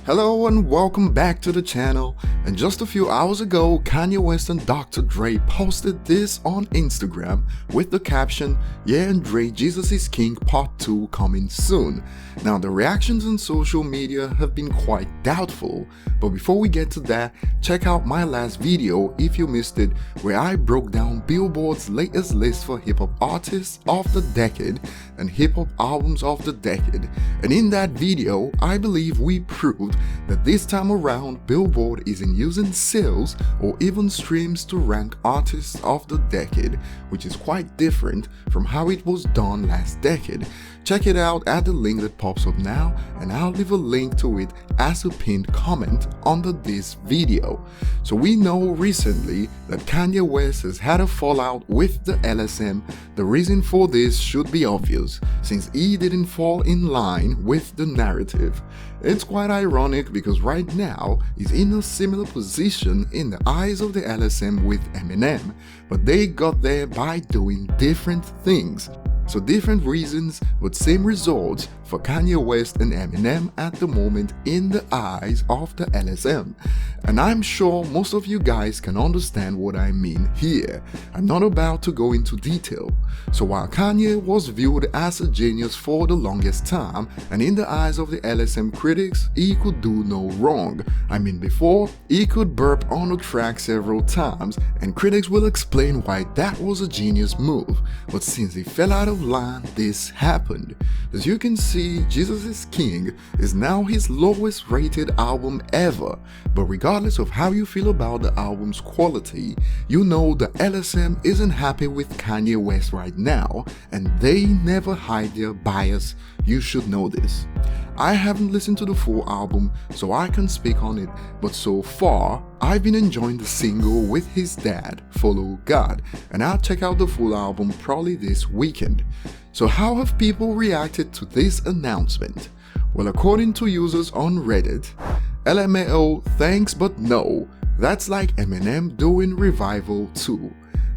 Hello and welcome back to the channel. And just a few hours ago, Kanye West and Dr. Dre posted this on Instagram with the caption, "Yeah, and Dre, Jesus is King Part 2 coming soon." Now the reactions on social media have been quite doubtful, but before we get to that, check out my last video if you missed it, where I broke down Billboard's latest list for hip-hop artists of the decade and hip-hop albums of the decade. And in that video, I believe we proved that this time around Billboard isn't using sales or even streams to rank artists of the decade, which is quite different from how it was done last decade. Check it out at the link that pops up now, and I'll leave a link to it as a pinned comment under this video. So we know recently that Kanye West has had a fallout with the LSM. The reason for this should be obvious, since he didn't fall in line with the narrative. It's quite ironic because right now he's in a similar position in the eyes of the LSM with Eminem, but they got there by doing different things. So different reasons, but same results for Kanye West and Eminem at the moment in the eyes of the LSM. And I'm sure most of you guys can understand what I mean here. I'm not about to go into detail. So while Kanye was viewed as a genius for the longest time, and in the eyes of the LSM critics, he could do no wrong. I mean, before, he could burp on a track several times, and critics will explain why that was a genius move. But since he fell out of line, this happened. As you can see, Jesus is King is now his lowest rated album ever, but regardless of how you feel about the album's quality, you know the LSM isn't happy with Kanye West right now, and they never hide their bias. You should know this. I haven't listened to the full album, so I can't speak on it, but so far, I've been enjoying the single with his dad, Follow God, and I'll check out the full album probably this weekend. So how have people reacted to this announcement? Well, according to users on Reddit, LMAO, thanks but no, that's like Eminem doing Revival 2.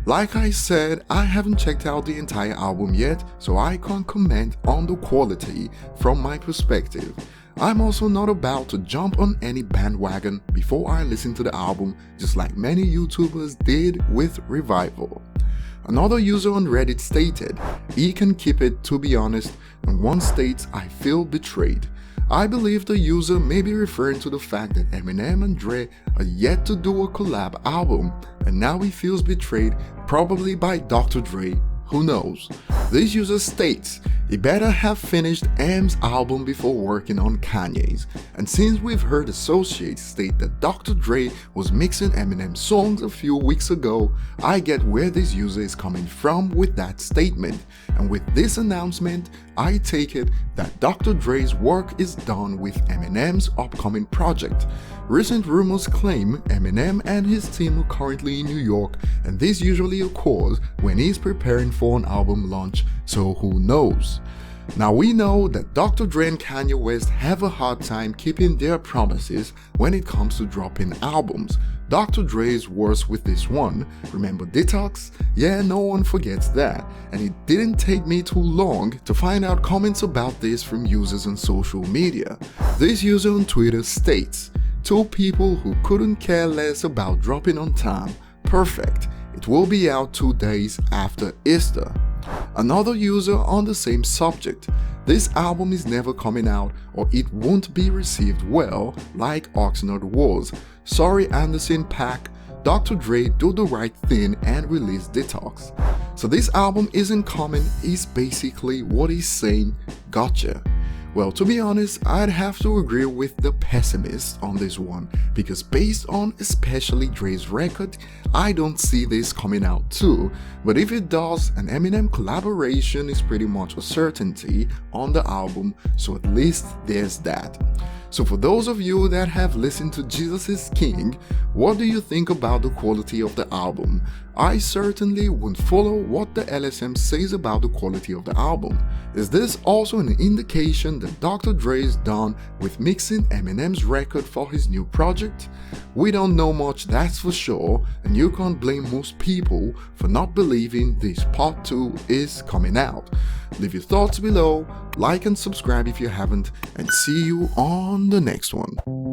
Like I said, I haven't checked out the entire album yet, so I can't comment on the quality from my perspective. I'm also not about to jump on any bandwagon before I listen to the album, just like many YouTubers did with Revival. Another user on Reddit stated, "He can keep it, to be honest," and one states, "I feel betrayed." I believe the user may be referring to the fact that Eminem and Dre are yet to do a collab album, and now he feels betrayed, probably by Dr. Dre. Who knows? This user states, he better have finished M's album before working on Kanye's. And since we've heard associates state that Dr. Dre was mixing Eminem songs a few weeks ago, I get where this user is coming from with that statement. And with this announcement, I take it that Dr. Dre's work is done with Eminem's upcoming project. Recent rumors claim Eminem and his team are currently in New York, and this usually occurs when he's preparing for an album launch, so who knows. Now we know that Dr. Dre and Kanye West have a hard time keeping their promises when it comes to dropping albums. Dr. Dre is worse with this one. Remember Detox? Yeah, no one forgets that. And it didn't take me too long to find out comments about this from users on social media. This user on Twitter states, "Two people who couldn't care less about dropping on time. Perfect. It will be out 2 days after Easter." Another user on the same subject, "This album is never coming out or it won't be received well like Oxnard was. Sorry Anderson .Paak, Dr. Dre do the right thing and release Detox." So this album isn't coming is basically what he's saying. Gotcha. Well, to be honest, I'd have to agree with the pessimist on this one, because based on especially Dre's record, I don't see this coming out too, but if it does, an Eminem collaboration is pretty much a certainty on the album, so at least there's that. So for those of you that have listened to Jesus is King, what do you think about the quality of the album? I certainly wouldn't follow what the LSM says about the quality of the album. Is this also an indication that Dr. Dre is done with mixing Eminem's record for his new project? We don't know much, that's for sure, and you can't blame most people for not believing this part 2 is coming out. Leave your thoughts below, like and subscribe if you haven't, and see you on on the next one.